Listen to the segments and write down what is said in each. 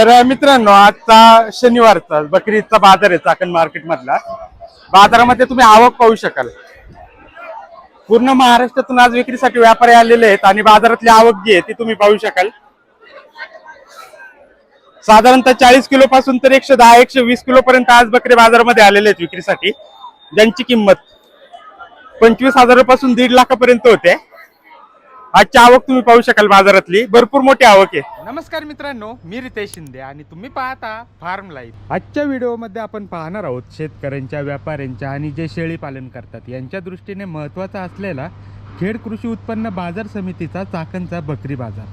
तर मित्रांनो, आजचा शनिवारचा बकरी ईदचा बाजार आहे चाकण मार्केट मधला. बाजारामध्ये तुम्ही आवक पाहू शकाल. पूर्ण महाराष्ट्रातून आज विक्रीसाठी व्यापारी आलेले आहेत आणि बाजारातली आवक जी आहे ती तुम्ही पाहू शकाल. साधारणतः 40 किलो पासून तर 110-120 किलो पर्यंत आज बकरी बाजारामध्ये आलेले आहेत विक्रीसाठी, ज्यांची किंमत 25,000 पासून 1.5 लाखापर्यंत होते. आजची आवक तुम्ही पाहू शकाल. बाजारातली भरपूर मोठी आवक आहे. नमस्कार मित्रांनो, मी रितेश शिंदे आणि तुम्ही पाहता फार्म लाईफ. आजच्या व्हिडिओमध्ये आपण पाहणार आहोत शेतकऱ्यांच्या, व्यापाऱ्यांच्या आणि जे शेळी पालन करतात यांच्या दृष्टीने महत्त्वाचा असलेला खेड कृषी उत्पन्न बाजार समितीचा चाकणचा बकरी बाजार.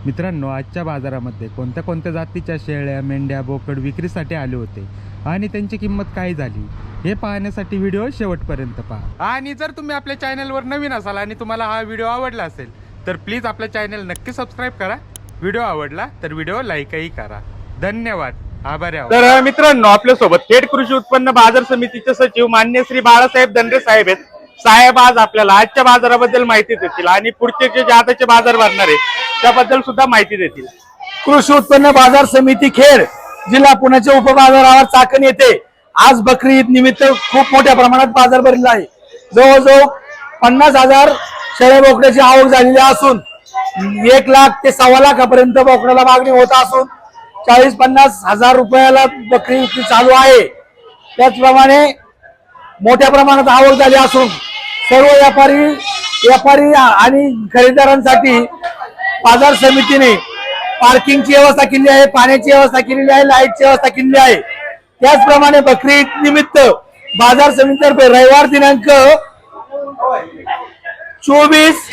मित्रांनो, आजच्या बाजारामध्ये कोणत्या कोणत्या जातीच्या शेळ्या, मेंढ्या, बोकड विक्रीसाठी आले होते आणि त्यांची किंमत काय झाली हे पाहण्यासाठी व्हिडिओ शेवटपर्यंत पहा. आणि जर तुम्ही आपल्या चॅनलवर नवीन असाल आणि तुम्हाला हा व्हिडिओ आवडला असेल तर प्लीज आपल्या चॅनल नक्की सबस्क्राईब करा. व्हिडिओ आवडला तर व्हिडिओ लाईकही करा. धन्यवाद, आभारी आहोत. तर मित्रांनो, आपल्यासोबत खेड कृषी उत्पन्न बाजार समितीचे सचिव मान्य श्री बाळासाहेब दंडे साहेब आहेत. साहेब आज आपल्याला आजच्या बाजाराबद्दल माहिती देतील आणि पुढचे जे आताचे बाजार भरणार आहे त्याबद्दल सुद्धा माहिती देतील. कृषी उत्पन्न बाजार समिती खेड, जिल्हा पुण्याच्या उपबाजारावर चाकण येथे आज बकरी ईद निमित्त खूप मोठ्या प्रमाणात बाजार भरलेला आहे. जवळजवळ 50,000 शेळ्या बोकड्याची आवक झालेली असून 1 लाख ते 1.25 लाखापर्यंत बोकड्याला मागणी होत असून 40-50 हजार रुपयाला बकरी विक्री चालू आहे. त्याचप्रमाणे मोठ्या प्रमाणात आवक झाली असून सर्व व्यापारी आणि खरेदीदारांसाठी बाजार समितीने पार्किंगची व्यवस्था केली आहे, पाण्याची व्यवस्था केलेली आहे, लाईटची व्यवस्था केलेली आहे. त्याचप्रमाणे बकरी ईद निमित्त बाजार समितीतर्फे रविवार दिनांक 24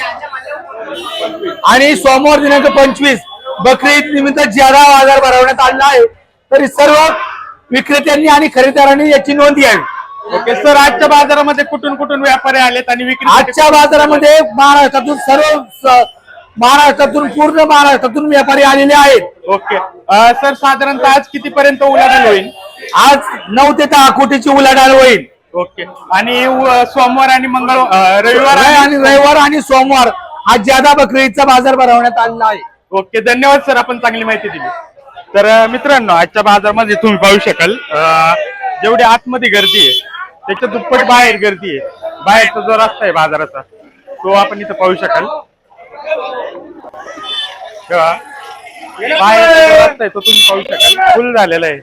आणि सोमवार दिनांक 25 बकरी ईद निमित्त ज्यादा बाजार भरवण्यात आलेला आहे. तरी सर्व विक्रेत्यांनी आणि खरेदीदारांनी याची नोंद घ्यावी. ओके सर, आजच्या बाजारामध्ये कुठून कुठून व्यापारी आलेत आणि विक्री? आजच्या बाजारामध्ये महाराष्ट्रातून पूर्ण महाराष्ट्रातून व्यापारी आलेले आहेत. ओके सर, साधारणतः आज कितीपर्यंत उलाढाल होईल? आज 9 ते 10 कोटीची उलाढाल होईल. ओके, आणि सोमवार आणि रविवार आणि सोमवार आज ज्यादा बकरी ईदचा बाजार भरवण्यात आलेला आहे. ओके, धन्यवाद सर, आपण चांगली माहिती दिली. तर मित्रांनो, आजच्या बाजारामध्ये तुम्ही पाहू शकाल जेवढी आतमध्ये गर्दी आहे त्याच्या दुप्पट बाहेर गर्दी आहे. बाहेरचा जो रस्ता आहे बाजाराचा तो आपण इथं पाहू शकाल. बाहेरचा जो रस्ता आहे तो तुम्ही पाहू शकाल, फुल झालेला आहे.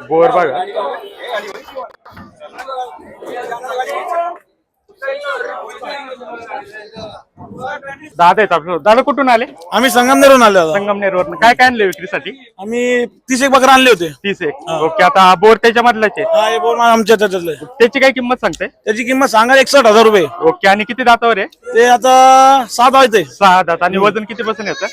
बोर बघा. दादा आहेत आपलं. दादा कुठून आले? आम्ही संगमनेरवरून आलो. संगमनेरवरून. काय काय आणले विक्रीसाठी? आम्ही 30 बकरा आणले होते. 30. ओके, आता बोर त्याच्या मधलाच आहे. हा, हे बोल आमच्या त्याच्यातलं आहे. त्याची काय किंमत सांगते? त्याची किंमत सांगा 61,000 रुपये. ओके, आणि किती दातावर आहे? ते आता 7 आहेत. 6 दात. आणि वजन किती बसून याचं?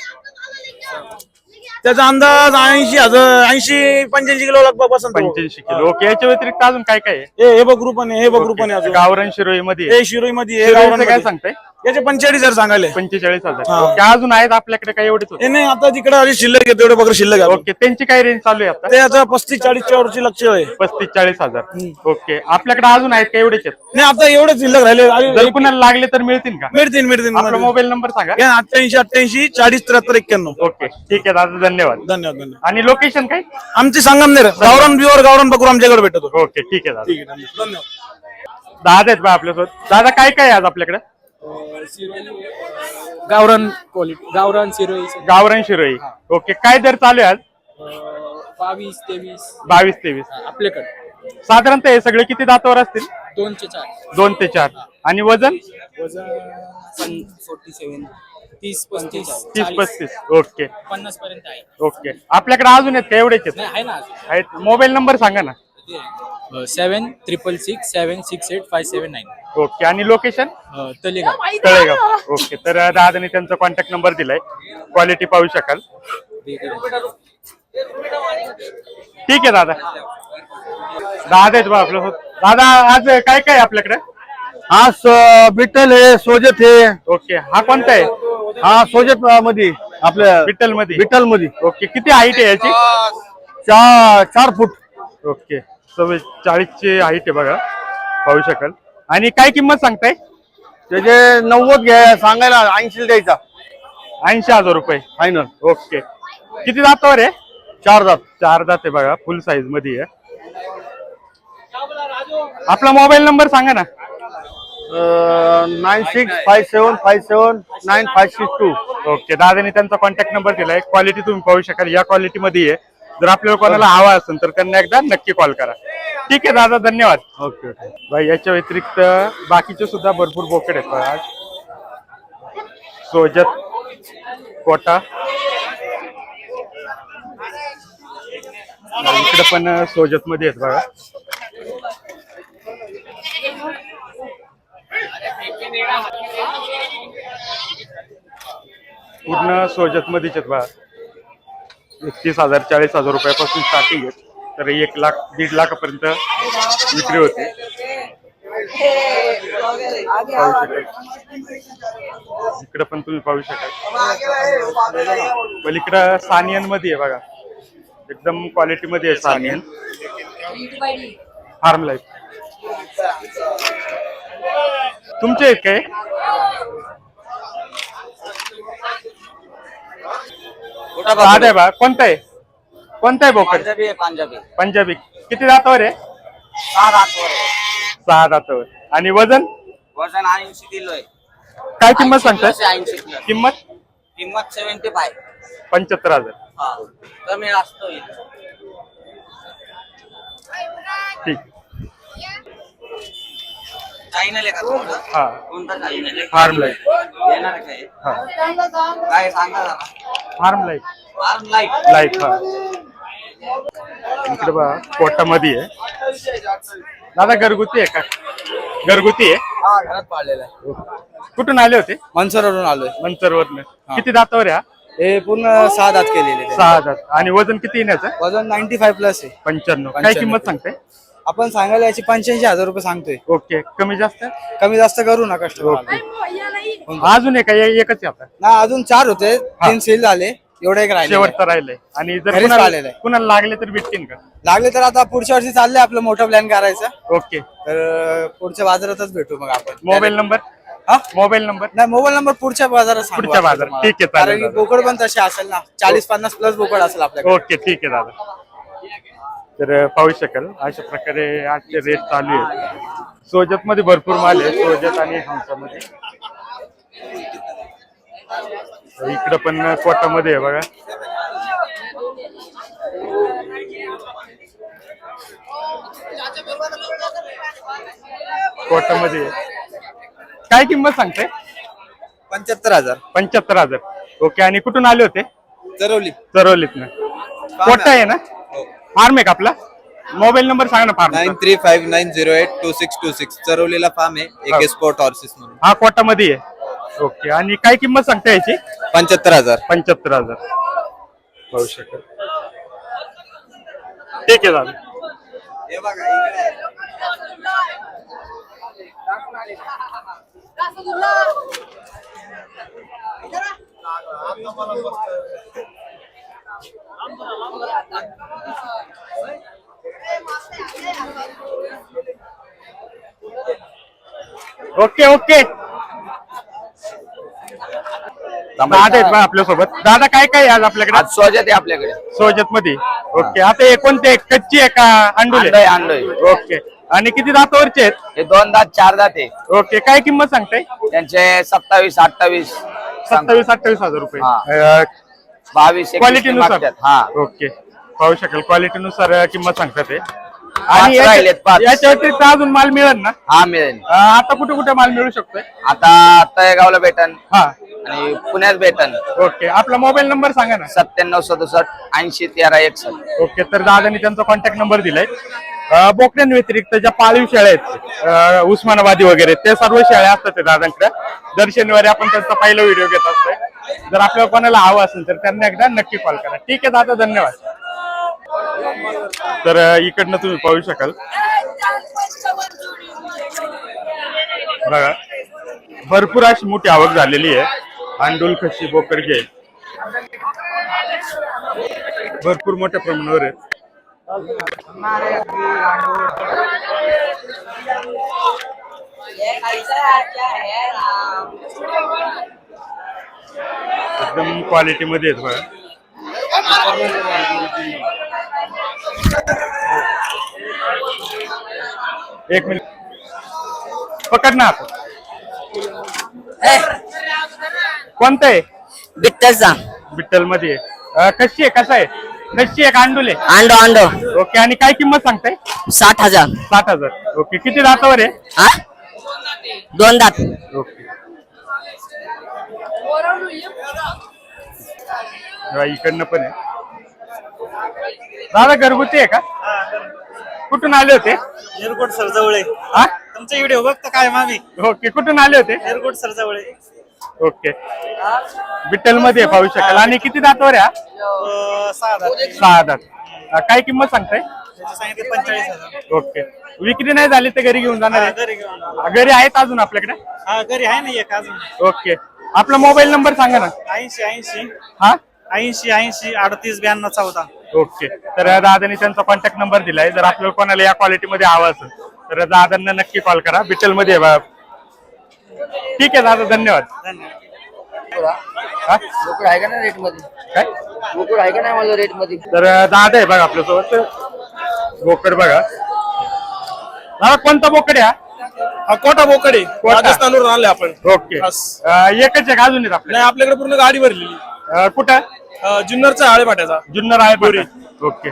त्याचा अंदाज 80-85 किलो लगभग बसन. 85 किलो. ओके, याच्या व्यतिरिक्त अजून काय काय आहे? हे बघ पण हे बघ पण अजून गावरान शिरोई मध्ये. हे शिरोई मध्ये काय सांगताय? याचे 45,000 सांगायले. 45,000. ओके, अजून आहेत आपल्याकडे काय एवढेच होते? हे नाही, आता तिकडे आधी शिल्लक आहे, तेवढे बकरे शिल्लक आहे. ओके, त्यांची काय रेंज चालू आहे आता? ते आता 35-40 वरची लक्ष आहे. 35-40,000. ओके, आपल्याकडे अजून आहेत का एवढेच आहेत? नाही, आता एवढे शिल्लक राहिले. जर कुणाला लागले तर मिळतील का? मिळतील. आपला मोबाईल नंबर सांगा. 88 40 73 91. ओके, ठीक आहे दादा, धन्यवाद. धन्यवाद. आणि लोकेशन काय? आमची संगमनेर. गावरान बकरू आमच्याकडे भेटतो. ओके, ठीक आहे दादा. धन्यवाद. दादा आहेत बा आपल्यासोबत. दादा, काय काय आहे आज आपल्याकडे? गावरान क्वालिटी, गावरान शिरोई गावरान शिरोई. ओके, काय दर चालू आहे आज? 22-23 22-23. आपल्याकडे. साधारणतः हे सगळे किती दातावर असतील? 2 ते 4. 2 ते 4. आणि वजन? 47 30-35 30-35. ओके, 50 पर्यंत आहे. ओके. आपल्याकडे अजून आहेत का एवढेच आहेत? नाही, आहे ना. आहेत. मोबाईल नंबर सांगा ना. 7666685779. ओके, आणि लोकेशन? तलेगाव. तळेगाव. ओके, तर दादाने त्यांचा कॉन्टॅक्ट नंबर दिलाय. क्वालिटी पाहू शकाल. ठीक आहे दादा. दादा आहेत बा आपल्यासोबत. दादा, आज काय काय आपल्याकडे? आज बिट्टल आहे, सोजत आहे. ओके, हा कोणता आहे? हा सोजत मध्ये आपल्या बिट्टल मध्ये. बिट्टल मध्ये. ओके, किती हाईट आहे याची? 4 फूट. ओके, 40ची हाईट आहे बघा, पाहू शकाल. आणि काय किंमत सांगताय? त्याचे 90 घ्या सांगायला 80 द्यायचा 80,000 रुपये फायनल. ओके. किती दातावर आहे? 4 दात. 4 दात आहे बघा, फुल साईज मध्ये आहे. आपला मोबाईल नंबर सांगा ना. 9657579562. ओके. दादाने त्यांचा कॉन्टॅक्ट नंबर दिलाय. क्वालिटी तुम्ही पाहू शकाल, या क्वालिटी मध्ये आहे. जर आपल्याला कोणाला हवा असेल तर त्यांना एकदा नक्की कॉल करा. ठीक आहे दादा, धन्यवाद. Okay okay. भाई याच्या व्यतिरिक्त बाकीचे सुद्धा भरपूर बोकड आहेत बघा. सोजत, कोटा, इकडे पण सोजत मध्ये आहेत बघा. पूर्ण सोजत मध्येच आहेत बघा. 31,000 40,000 रुपयापासून स्टार्टिंग आहे. तर 1 लाख 1.5 लाखापर्यंत विक्री होते. इकडे पण तुम्ही पाहू शकाल. पलीकडं सानियन मध्ये आहे बघा, एकदम क्वालिटी मध्ये आहे सानियन. फार्म लाईफ तुमचे आहेत काय? साधा आहे बा. कोणता आहे? कोणता आहे बोकड? पंजाबी. पंजाबी. किती दातावर आहे? 6 दातावर. आणि वजन? वजन 80 किलो आहे. काय किंमत सांगताय? 80 किलो. किंमत? किंमत 75. 75,000. हा कमी असतो. ठीक. चायनल आहे का तुमचं? हा, कोणता चायनल आहे? Farm life. येणार काय? हा, काय सांगा जरा. Farm life. Farm life. Life. हा. इकडे बघा कोटामध्ये आहे. दादा घरगुती आहे का? घरगुती आहे. हा घरात पाळलेला आहे. कुठून आले होते? मनसरवरून आलोय. मंचरवरनं. किती दातावर आहे हा? हे पूर्ण 6 दात केलेले. 6 दात. आणि वजन किती येण्याचं? वजन 95 प्लस आहे. 95. काय किंमत सांगताय? आपण सांगायला याची 85,000 रुपये सांगतोय. ओके. कमी जास्त? कमी जास्त करू नका कस्टमर. अजून एक आहे, एकच आहे आता. ना अजून 4 होते, 3 सेल झाले, एवढे एक राहिले. शेवटचं राहिलंय. आणि जर घरीच कुणाला आलेलं आहे. कुणाला लागले तर भेटतील का? लागले तर आता पुढच्या वर्षी चाललंय आपलं मोठं प्लॅन करायचं. ओके. तर पुढच्या बाजारातच भेटू मग आपण. Mobile number? हा मोबाईल नंबर? नाही मोबाईल नंबर पुढच्या बाजारात सांगू पुढच्या आपण बाजारात. तुम्हाला. ठीक आहे, चालेल कारण की दादा. बोकड पण तसे असेल ना, 40-50 प्लस बोकड असेल आपल्याकडे. ओके, ठीक आहे दादा. तर पाहू शकाल अशा प्रकारे आजचे रेट चालू आहे. सोजत मध्ये भरपूर माल आहे, सोजत आणि हंसामध्ये. इकडं पण कोटामध्ये आहे बघा. कोटामध्ये काय किंमत सांगते? 75,000. 75,000. ओके. आणि कुठून आले होते? चरवली. चरवलीत ना. कोटा आहे ना? फार्म आहे का आपला? मोबाईल नंबर सांगा ना फार्म. 9359082626. चरवलीला फार्म आहे. एक स्पोर्ट हॉर्सेस म्हणून. हा कोटामध्ये आहे. ओके. आणि काय किंमत सांगता याची? 75,000. 75,000. पाहू शकाल. ठीक आहे दादा. हे बघा इकडे. Okay okay. दादा आहेत बा आपल्यासोबत. दादा काय काय आज आपल्याकडे? आज सोजत आहे आपल्याकडे. सोजत मध्ये. ओके. आता हे कोणते, कच्ची आहे का अंडुले? अंडोय. ओके. आणि किती दातावरचे आहेत? हे 2 दात 4 दात आहे. ओके. काय किंमत सांगताय? त्यांचे 27-28. 27-28,000 रुपये. हा. 22-21 क्वालिटी नुसार. मागतात. हा ओके. पाहू शकाल क्वालिटी नुसार किंमत सांगतात ते. पाच राहिलेत, 5. याच्या व्यतिरिक्त अजून माल मिळेल ना? हा मिळेल. आता कुठे कुठे माल मिळू शकतोय? आता तळेगावला भेटन हा. आणि पुण्यात भेटन. ओके. आपला मोबाईल नंबर सांगा ना. 9767 801361. ओके. तर दादानी त्यांचा कॉन्टॅक्ट नंबर दिलाय. बोकड्यां व्यतिरिक्त ज्या पाळीव शेळ्या आहेत, उस्मानाबादी वगैरे, ते सर्व शेळ्या असतात ते दादांकडे. दर शनिवारी आपण त्यांचा पहिला व्हिडिओ घेत असतोय. जर आपल्याला कोणाला हवं असेल तर त्यांना एकदा नक्की कॉल करा. ठीक आहे दादा, धन्यवाद. तर इकडनं तुम्ही पाहू शकाल बघा, भरपूर अशी मोठी आवक झालेली आहे. अंडोल, खशी, बोकड जे भरपूर मोठ्या प्रमाणावर आहेत. एकदम क्वालिटी मध्ये आहेत बघा. एक मिनिट पकड ना आपण. कोणतं आहे? बिट्टलचा विठ्ठल मध्ये कशी आहे, कसं आहे? कशी आहे कांडुले? अंडो अंडो ओके. आणि काय किंमत सांगताय? 60,000. 60,000. ओके. किती दातावर आहे? हा 2 दात. ओके. तेव्हा इकडनं पण आहे. दादा घरगुती आहे का? कुठून आले होते? एअरपोर्ट सरजवळे हा तुमचा व्हिडिओ बघता काय मामी ओके. कुठून आले होते? Airport सरजवळे okay. विठ्ठल मध्ये पाहू शकाल. आणि किती दातावर आहे हा? 6 दात. काय किंमत सांगताय? सांगितले 45,000. ओके. विक्री नाही झाली तर घरी घेऊन जाणार आहे? घरी घेऊन घरी आहेत अजून आपल्याकडे? हा घरी आहे ना एक अजून. ओके. आपला मोबाईल नंबर सांगा ना. 80 हा 38 38 92 14. ओके. तर दादांनी त्यांचा कॉन्टॅक्ट नंबर दिलाय. जर आपल्याला कोणाला या क्वालिटी मध्ये हवा असेल तर दादांना नक्की कॉल करा. विठ्ठल मध्ये आहे बा. ठीक आहे दादा, धन्यवाद. हा? बोकड आहे का ना रेट मध्ये? काय बोकड आहे का नाही मला रेट मध्ये? तर दादा आहे बघा आपल्यासोबत. बोकड बघा. दादा कोणता बोकड आहे हा? कोटा बोकडे कोटा. राजस्थानवरून आणले आपण. ओके. बस. एकच आहे का अजून आहेत आपल्या? नाही आपल्याकडे पूर्ण गाडी भरलेली. कुठं? जुन्नरचा आळे फाट्याचा जुन्नर आहे बोरी. ओके.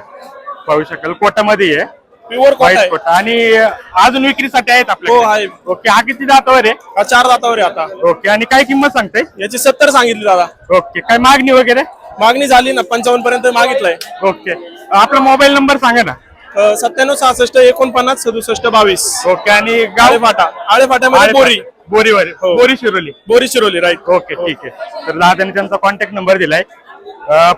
पाहू शकाल कोटामध्ये आहे. प्युअर कोटा व्हाईट आहे. कोटा. आणि अजून विक्रीसाठी आहेत हो आपल्या? आहे. ओके. हा किती दातावर आहे? हा 4 दातावर आहे आता. ओके. आणि काय किंमत सांगताय? याची 70 सांगितली दादा. ओके. काय मागणी वगैरे? मागणी झाली ना 55 पर्यंत मागितलंय. ओके. आपला मोबाईल नंबर सांगा ना. 97 66 49 67 22. ओके. आणि गाव? आळेफाटा. आळेफाट्यामध्ये बोरी. बोरीवर. हो. बोरी शिरोली. बोरी शिरोली राईट. ओके. ठीक आहे. तर दादाने त्यांचा कॉन्टॅक्ट नंबर दिलाय.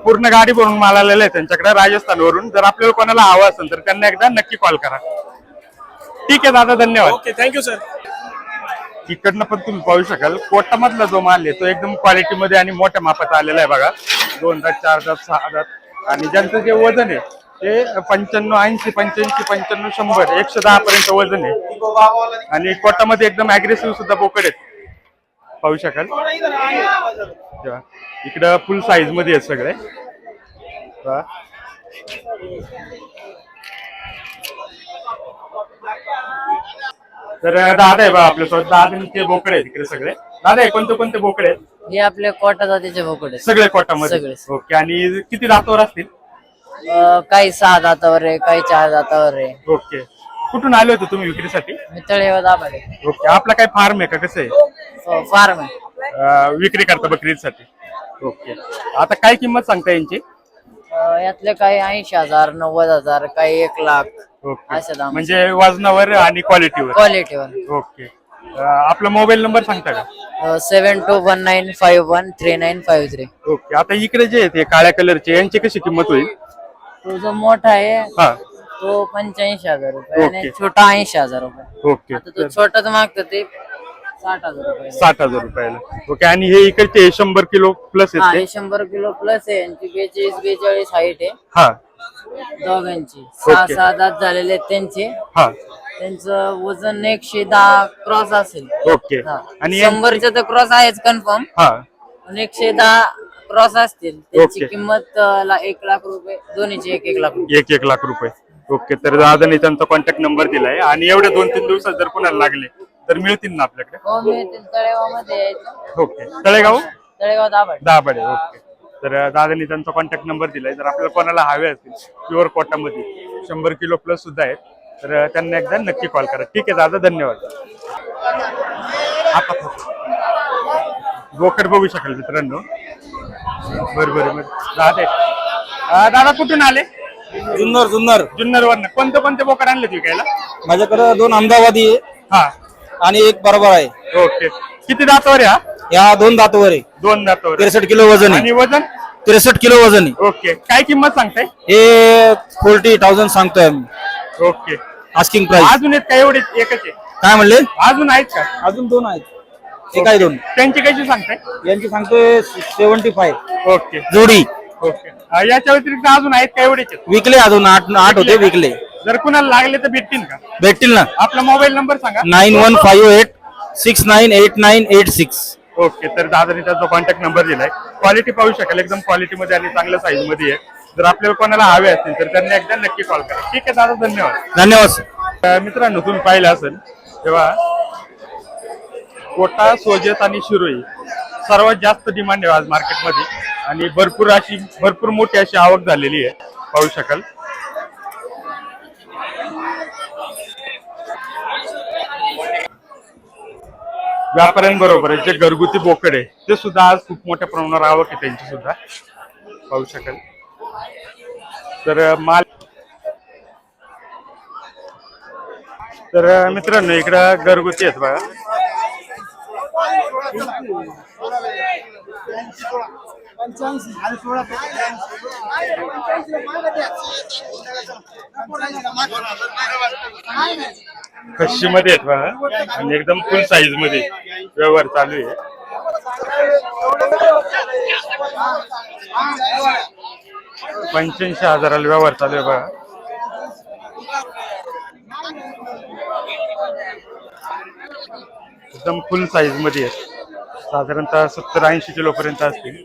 पूर्ण गाडी भरून माल आलेला आहे त्यांच्याकडे राजस्थानवरून. जर आपल्याला कोणाला हवं असेल तर त्यांना एकदा नक्की कॉल करा. ठीक आहे दादा, धन्यवाद. Okay thank you sir. इकडनं पण तुम्ही पाहू शकाल कोटामधला जो माल आहे तो एकदम क्वालिटी मध्ये आणि मोठ्या मापाचा आलेला आहे बघा. 2 दात 4 दात 6 दात. आणि ज्यांचं जे वजन आहे ते 95 80 85 95 100 110 पर्यंत वजन आहे. आणि कोटामध्ये एकदम अग्रेसिव्ह सुद्धा बोकड आहेत पाहू शकाल. तेव्हा इकडं फुल साईज मध्ये आहेत सगळे. तर दादा आहे बा आपल्यासोबत. दादांचे बोकडे आहेत इकडे सगळे. दादा कोणते कोणते बोकडे आहेत? हे आपले कोटा जातीचे बोकड आहेत. सगळे कोटामध्ये. सगळे. ओके. आणि किती दातावर असतील? काही 6 दातावर आहे, काही 4 दातावर आहे. ओके. कुठून आले होते तुम्ही विक्रीसाठी? मी तळेवा दाबाडे ओके. आपला काय फार्म आहे का, कसं आहे? फार्म आहे. विक्री करता बकरीसाठी. ओके. आता काय किंमत सांगता यांची? यातले काही 80,000 90,000 काही 1 लाख ओके. अशा दाम. म्हणजे वजनावर आणि क्वालिटीवर. क्वालिटीवर. ओके. आपला मोबाईल नंबर सांगता का? 7219513953. ओके. आता इकडे जे आहेत हे काळ्या कलरचे, यांची कशी किंमत होईल? तो जो मोठा आहे हा. तो 85,000 रुपये आणि ओके. छोटा 80,000 रुपये. ओके. आता तो छोटाच मागतो ते 60,000 रुपये. 60,000 रुपयाला. ओके. आणि हे इकडचे 100 किलो प्लस हा, आहेत हे 100 किलो प्लस आहे. यांची 42-42 हाईट आहे हा दोघांची. 6-6 दात झालेले आहेत त्यांचे. हा. त्यांचं वजन 110 क्रॉस असेल. ओके. हा. आणि 100चे तर क्रॉस आहेच कन्फर्म. हा. पण 110 क्रॉस असतील. त्यांची ओके. किंमत 1 लाख रुपये. दोन्हीची 1 लाख रुपये. 1 लाख रुपये. ओके. तर दादाने त्यांचा कॉन्टॅक्ट नंबर दिलाय. आणि एवढ्या 2-3 दिवसात जर कोणाला लागले तर मिळतील ना आपल्याकडे? हो मिळतील. तळेगावमध्ये यायचं. ओके. तळेगाव तळेगाव दाभाडे. दाभाडे. ओके. तर दादानी त्यांचा कॉन्टॅक्ट नंबर दिलाय. जर आपल्याला कोणाला हवे असतील प्युअर कोटामध्ये 100 किलो प्लस सुद्धा आहेत तर त्यांना एकदा नक्की कॉल करा. ठीक आहे दादा, धन्यवाद. बोकड बघू शकाल मित्रांनो. बरोबर. दादा कुठून आले? जुन्नर. जुन्नर वरनं. कोणते कोणते बोकड आणले विकायला? माझ्याकडे 2 अहमदाबादी आहे हा. आणि 1 बरोबर आहे. ओके. किती दातावर आहे हा? या 2 दातावर आहे. 2 दातावर. 63 किलो वजन आहे. आणि वजन? 63 किलो वजन आहे. ओके. काय किंमत सांगताय? हे 40,000 सांगतोय आम्ही. ओके. Asking price. अजून आहेत का? एवढे एकच आहे? काय म्हणले? अजून आहेत का? अजून 2 आहेत. हे काय 2? त्यांची कशी सांगताय? यांची सांगतोय 75 ओके. जोडी. ओके. याच्या व्यतिरिक्त अजून आहेत का? एवढेच आहेत? विकले अजून 8 होते विकले. जर कुणाला लागले तर भेटतील का? भेटतील ना. आपला मोबाईल नंबर सांगा. 9158 698986. ओके, तर दादाने त्याचा कॉन्टॅक्ट नंबर दिलाय. क्वालिटी पाहू शकाल, एकदम क्वालिटी मध्ये आणि चांगल्या साईज मध्ये आहे. जर आपल्याला कोणाला हवे असतील तर त्यांनी एकदा नक्की कॉल करा. ठीक आहे दादा, धन्यवाद. धन्यवाद सर. मित्रांनो, तुम्ही पाहिलं असेल तेव्हा कोटा, सोजत आणि शिरोई सर्वात जास्त डिमांड आहे आज मार्केटमध्ये आणि भरपूर मोठी अशी आवक झालेली आहे, पाहू शकाल. व्यापाऱ्यांबरोबर जे घरगुती बोकड आहे ते सुद्धा आज खूप मोठ्या प्रमाणावर आवक आहे त्यांची सुद्धा, पाहू शकाल. तर मित्रांनो, इकडं घरगुती आहेत बघा. खशी मध्ये आहेत बघा आणि एकदम फुल साईज मध्ये व्यवहार चालू आहे. 85,000 व्यवहार चालू आहे बघा. एकदम फुल साईज मध्ये आहे, साधारणतः 70-80 किलो पर्यंत असतील.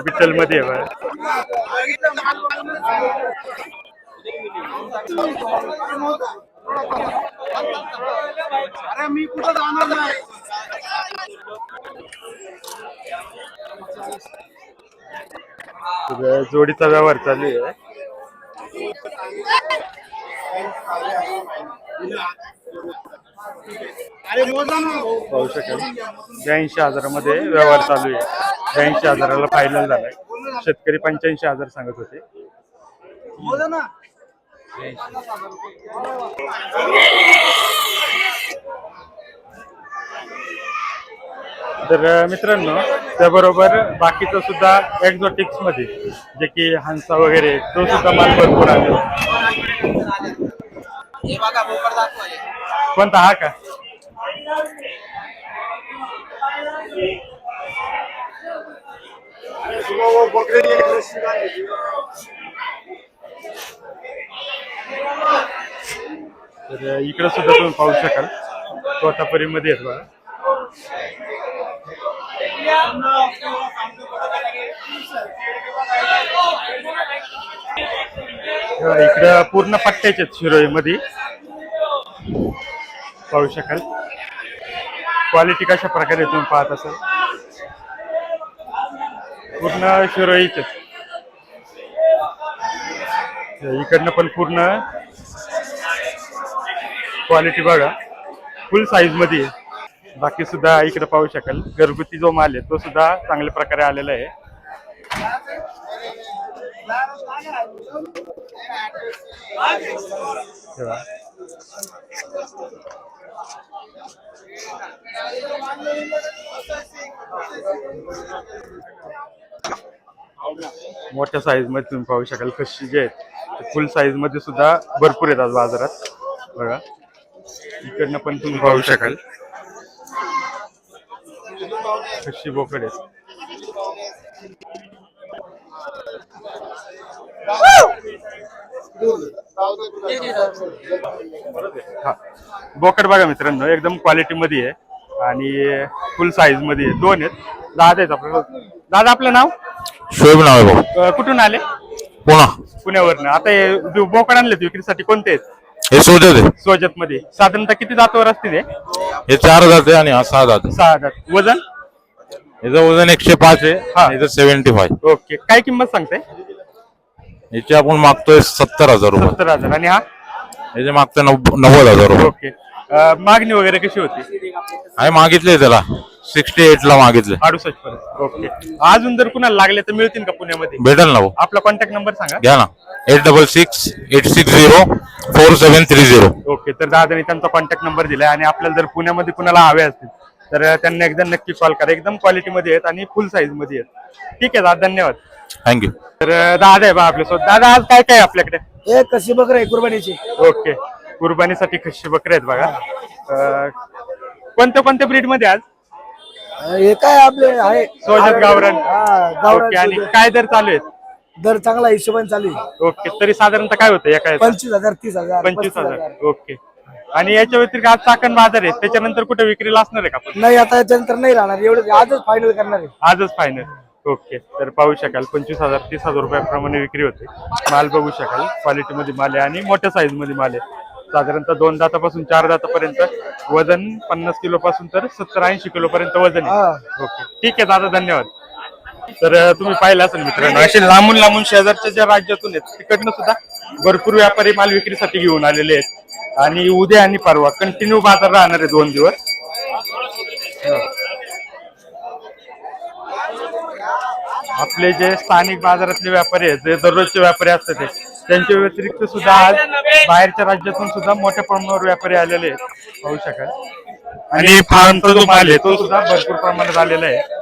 बिटल मध्ये आहे बघा. जोडीचा व्यवहार चालू आहे. पाहू शकाल 82,000 मध्ये व्यवहार चालू आहे. 82,000 फायनल झालाय. शेतकरी 85,000 सांगत होते. तर मित्रांनो, त्याबरोबर बाकीचं सुद्धा एक्झॉटिक्स मध्ये जे की हंसा वगैरे तो सुद्धा माल भरपूर आलेला. कोणता हा का? तर इकडे सुद्धा तुम्ही पाहू शकाल, तोतापुरी मध्ये आहेत बघा. इकडं पूर्ण पट्ट्याचे शिरोई मध्ये पाहू शकाल. क्वालिटी कशा प्रकारे तुम्ही पाहत असाल, पूर्ण शिरोईचे. इकडनं पण पूर्ण क्वालिटी बघा, फुल साईज मध्ये. बाकी सुद्धा इकडे पाहू शकाल, घरगुती जो माल आहे तो सुद्धा चांगल्या प्रकारे आलेला आहे. मोठ्या साईज मध्ये तुम्ही पाहू शकाल, खशी जे आहेत फुल साईज मध्ये सुद्धा भरपूर येतात बाजारात बघा. इकडनं पण तुम्ही पाहू शकाल खशी बोकड आहेत. हा बोकड बघा मित्रांनो, एकदम क्वालिटी मध्ये आहे आणि फुल साईज मध्ये आहे. दोन आहेत. दादा आहेत आपलं. दादा, आपलं नाव? शोएब नाव आहे भाऊ. कुठून आले? पुण्यावरनं. आता हे बोकड आणले विक्रीसाठी, कोणते आहेत? हे सोजत आहे. सोजत मध्ये. साधारणतः किती जातीवर असतील हे 4 जात आहे आणि हा 6 जात. 6 जात. वजन? याचं वजन 105 आहे. याचं 75. ओके, काय किंमत सांगताय? याची आपण मागतोय 70,000 रुपये. 70,000. आणि हा? याचे मागतोय 90,000 रुपये. ओके, मागणी वगैरे कशी होती? आणि मागितले त्याला 68 ला मागितले. 68 पर्यंत. ओके, अजून जर कुणाला लागले तर मिळतील का पुण्यामध्ये? भेटेल ना भाऊ. आपला कॉन्टॅक्ट नंबर सांगा. घ्या ना, 8668604730. ओके, तर दादाने त्यांचा कॉन्टॅक्ट नंबर दिलाय आणि आपल्याला जर पुण्यामध्ये कुणाला हवे असतील तर त्यांना एकदा नक्की कॉल करा. एकदम क्वालिटी मध्ये आहेत आणि फुल साईज मध्ये आहेत. ठीक आहे दादा, धन्यवाद. थँक्यू. तर दादा आहे बा आपल्यासोबत. दादा, आज काय काय आपल्याकडे? एक कशी बकरी आहे कुर्बानीची. ओके, कुर्बानीसाठी खशी बकरे आहेत बघा. कोणत्या कोणत्या ब्रीड मध्ये आज? हे काय आपले आहे सोजत गावरान गावरान ओके. आणि सोजत. काय दर चालू आहेत? दर चांगला हिशोबाने चालू आहे. ओके. तरी साधारणतः काय होतं एका याचं? 25,000 30,000 25,000. ओके. आणि याच्या व्यतिरिक्त आज चाकण बाजार आहे, त्याच्यानंतर कुठे विक्रीला असणार आहे का आपण? नाही आता याच्यानंतर नाही राहणार एवढं आजच फायनल करणार आहे. आजच फायनल. ओके. तर पाहू शकाल 25,000 30,000 रुपयाप्रमाणे विक्री होते. माल बघू शकाल, क्वालिटी मध्ये माल आहे आणि मोठ्या साईज मध्ये माल आहे. साधारणतः 2 दातापासून 4 दातापर्यंत वजन 50 किलो पासून तर 70-80 किलो पर्यंत वजन आहे. ओके. ठीक आहे दादा, धन्यवाद. तर तुम्ही पाहिलं असेल मित्रांनो, असे लांबून लांबून शेजारच्या ज्या राज्यातून आहेत तिकडनं सुद्धा भरपूर व्यापारी माल विक्रीसाठी घेऊन आलेले आहेत. आणि उद्या आणि परवा कंटिन्यू बाजार राहणार आहे 2 दिवस. आपले जे स्थानिक बाजारातले व्यापारी आहेत, जे दररोजचे व्यापारी असतात ते, त्यांच्या व्यतिरिक्त सुद्धा आज बाहेरच्या राज्यातून सुद्धा मोठ्या प्रमाणावर व्यापारी आलेले आहेत, पाहू शकाल. आणि फार्मचा जो माल आहे तो सुद्धा भरपूर प्रमाणात आलेला आहे.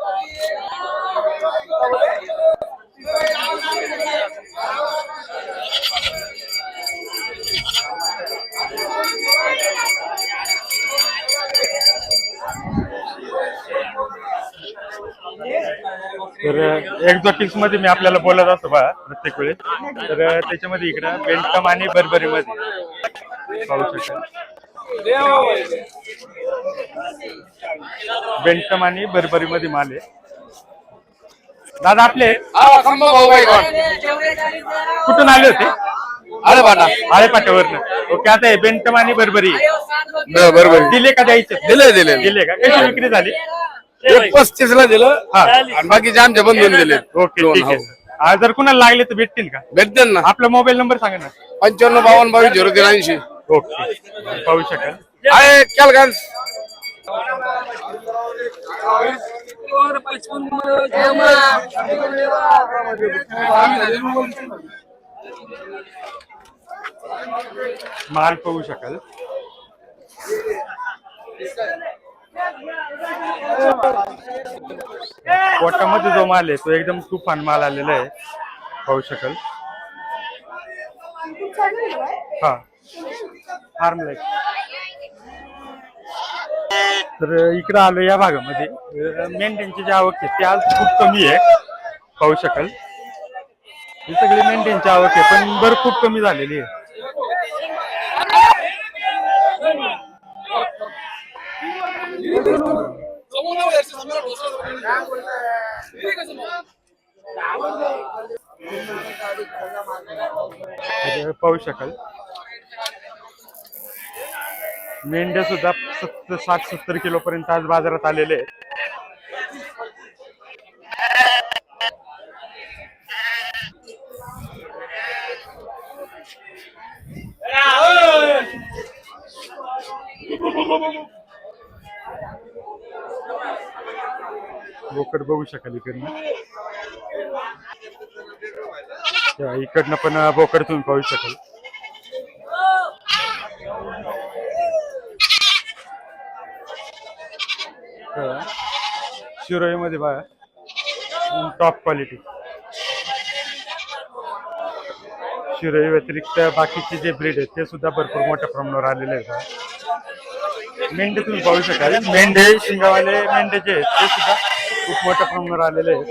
तर एक्झॉटिक्स मध्ये मी आपल्याला बोलत असतो बघा प्रत्येक वेळेस. तर त्याच्यामध्ये इकडं बेंटकम आणि बर्बरी मध्ये पाहू शकाल. बेंटकम आणि बर्बरी मध्ये माल आहे. दादा आपले कुठून आले होते? आळेपाट्यावरनं. ओके. आता हे बेंटकम आणि बर्बरी दिले का द्यायचे? दिले का? कशी विक्री झाली? 35 ला दिलं आणि बाकीचे आमच्या बंधून दिले. ओके. ठीक आहे. जर कुणाला लागले तर भेटतील का? भेटतील ना. आपला मोबाईल नंबर सांगा ना. 55 52 22 083. ओके. पाहू शकाल. आहे केलगंज. माल पाहू शकाल. पोटामध्ये जो माल आहे तो एकदम तुफान माल आलेला आहे, पाहू शकाल. हा फार्म लाईफ. तर इकडं आलो या भागामध्ये. मेंढ्यांची जी आवक आहे ती आज खूप कमी आहे, पाहू शकाल. ही सगळी मेंढ्यांची आवक आहे पण भर खूप कमी झालेली आहे. पाहू शकाल. मेंढ्या सुद्धा 60-70 किलो पर्यंत आज बाजारात आलेले आहेत. बोकड बघू शकाल इकडनं. इकडनं पण बोकड तुम्ही पाहू शकाल. शिरोई मध्ये बघा टॉप क्वालिटी. शिरोई व्यतिरिक्त बाकीचे जे ब्रीड आहेत ते सुद्धा भरपूर मोठ्या प्रमाणावर आलेले आहेत. मेंढे तुम्ही पाहू शकाल. मेंढे शिंगावाले मेंढे जे आहेत ते सुद्धा खूप मोठ्या प्रमाणावर आलेले आहेत.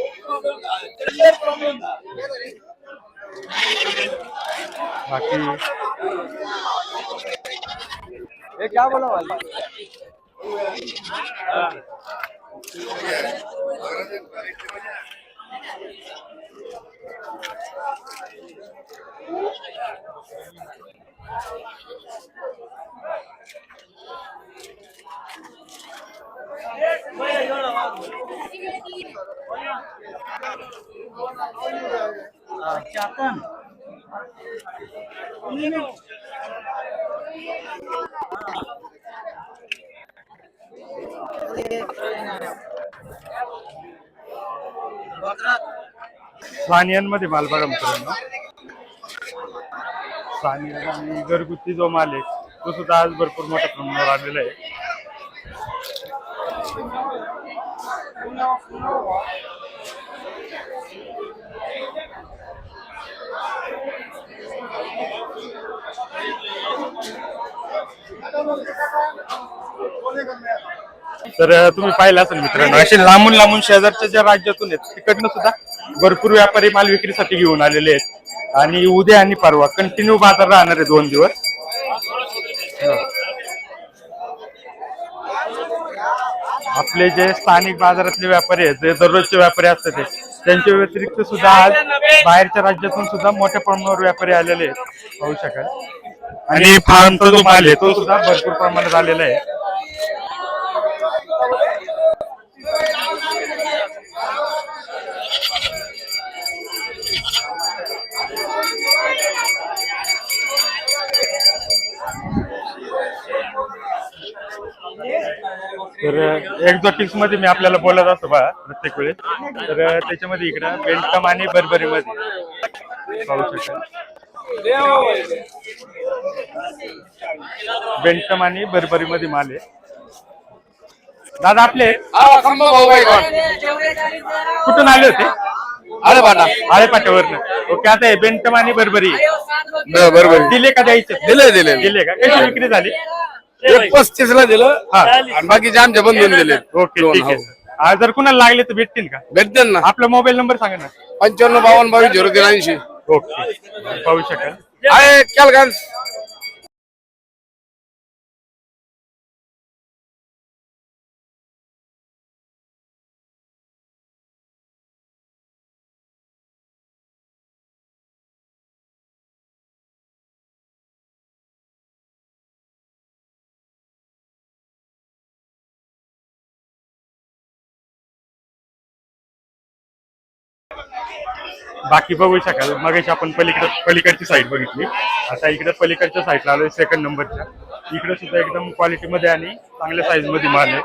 बाकी सानियांमध्ये माल बघा मित्रांनो. सानियन आणि घरगुती जो माल आहे तो सुद्धा आज भरपूर मोठ्या प्रमाणावर आलेला आहे. तुम्ही पाहिलं असेल मित्रांनो, असे लांबून लांबून शेजारच्या ज्या राज्यातून आहेत तिकडनं सुद्धा भरपूर व्यापारी माल विक्रीसाठी घेऊन आलेले आहेत. आणि उद्या आणि परवा कंटिन्यू बाजार राहणार आहे 2 दिवस. आपले जे स्थानिक बाजारातले व्यापारी आहेत, जे दररोजचे व्यापारी असतात ते, त्यांच्या व्यतिरिक्त सुद्धा आज बाहेरच्या राज्यातून सुद्धा मोठ्या प्रमाणावर व्यापारी आलेले आहेत, पाहू शकाल. आणि फार्मचा जो माल आहे तो सुद्धा भरपूर प्रमाणात आलेला आहे. तर एक्झॉटिक्स मध्ये मी आपल्याला बोलत असतो बघा प्रत्येक वेळेस. तर त्याच्यामध्ये इकडं बेंटकम आणि बर्बरी मध्ये पाहू शकाल. बेंटकम आणि बर्बरी मध्ये माल आहे. दादा आपले कुठून आले होते? आळेपाट्यावरनं. ओके, आता हे बेंटकम आणि बर्बरी दिले का द्यायचे? दिले का? कशी विक्री झाली? 35 ला दिलं आणि बाकीचे आमच्या बंधून दिले. ओके, ठीक आहे. जर कुणाला लागले तर भेटतील का? भेटतील ना. आपला मोबाईल नंबर सांगा ना. 55 52 22 083. ओके, पाहू शकाल. आहे केलगंज. बाकी बघू शकाल. मगाशी आपण पलीकडची साईड बघितली, आता इकडे पलीकडच्या साईडला आलोय सेकंड नंबरच्या. इकडे सुद्धा एकदम क्वालिटी मध्ये आणि चांगल्या साईज मध्ये माल आहे.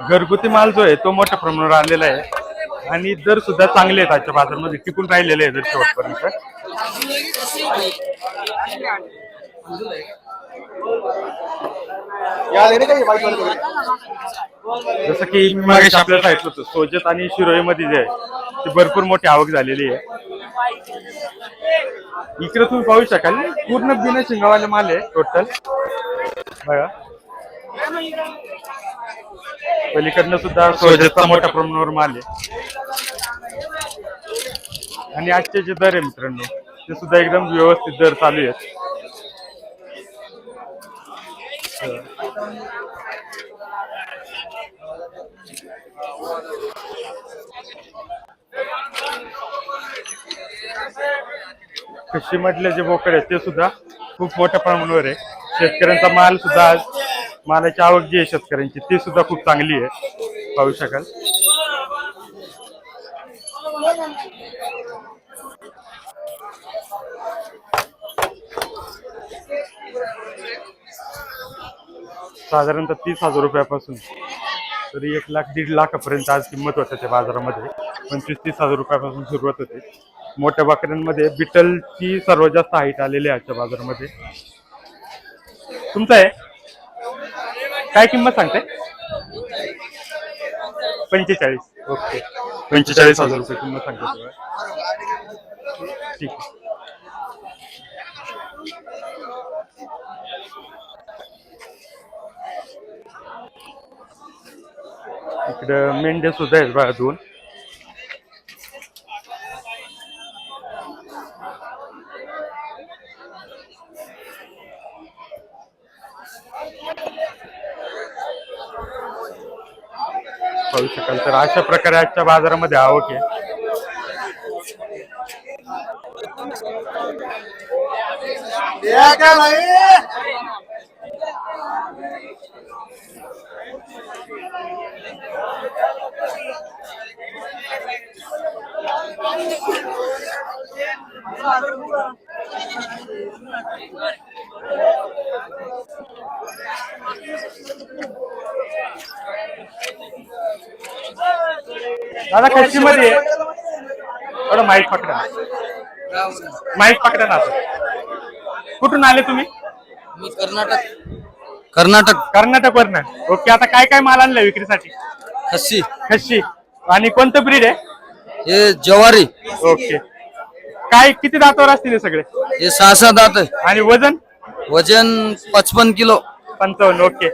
घरगुती माल जो आहे तो मोठ्या प्रमाणावर आलेला आहे आणि दर सुद्धा चांगले आहेत. आजच्या बाजारामध्ये टिकून राहिलेले आहे दर शेवटपर्यंत. जसं की मी मागे आपल्याला सांगितलं होतं, सोजत आणि शिरोई मध्ये जे आहे ते भरपूर मोठी आवक झालेली आहे. इकडे तुम्ही पाहू शकाल पूर्ण बिना शिंगावाले माल आहे टोटल बघा. पलीकडनं सुद्धा सोजतचा मोठ्या प्रमाणावर माल आहे. आणि आजचे जे दर आहे मित्रांनो ते सुद्धा एकदम व्यवस्थित दर चालू आहेत. कृषी मधले जे बोकड आहेत ते सुद्धा खूप मोठ्या प्रमाणावर आहे. शेतकऱ्यांचा माल सुद्धा आज मालाची आवक जी आहे शेतकऱ्यांची ती सुद्धा खूप चांगली आहे, पाहू शकाल. साधारणतः 30,000 रुपयापासून तरी 1 लाख 1.5 लाखापर्यंत आज किंमत होते त्या बाजारामध्ये. 25-30,000 रुपयापासून सुरुवात होते. मोठ्या बकऱ्यांमध्ये बिटलची सर्वात जास्त हाईट आलेली आहे आजच्या बाजारामध्ये. तुमचं आहे काय किंमत सांगते? 45. ओके, 45,000 रुपये किंमत सांगते. ठीक आहे. इकडं मेंढ्या सुद्धा आहेत बघा 2. पाहू शकाल. तर अशा प्रकारे आजच्या बाजारामध्ये आवक आहे. दादा कशी मध्ये थोडं माईक पकडा ना. कुठून आले तुम्ही? मी कर्नाटक. कर्नाटक वरनं. ओके, आता काय काय माल आणलाय विक्रीसाठी? खस्सी. आणि कोणतं ब्रीड आहे? हे जवारी. ओके, काय किती दातावर असतील हे सगळे? हे 6 दात आहे. आणि वजन? वजन 55 किलो. 55. ओके,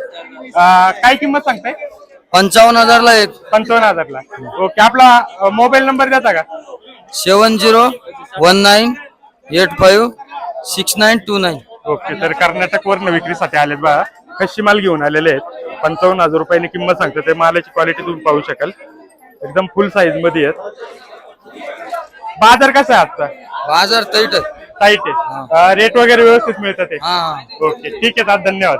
काय किंमत सांगताय? 55,000 ला एक. 55,000 ओके, आपला मोबाईल नंबर देता का? 7019856929. ओके, तर कर्नाटक वरनं विक्रीसाठी आलेत बघा, कशी माल घेऊन आलेले आहेत. 55,000 रुपयांनी किंमत सांगते. ते मालाची क्वालिटी तुम्ही पाहू शकाल, एकदम फुल साईज मध्ये आहेत. बाजार कसा आहे आजचा? बाजार टाईट आहे. टाईट आहे, रेट वगैरे व्यवस्थित मिळतात ते? हा. ओके, ठीक आहे, धन्यवाद.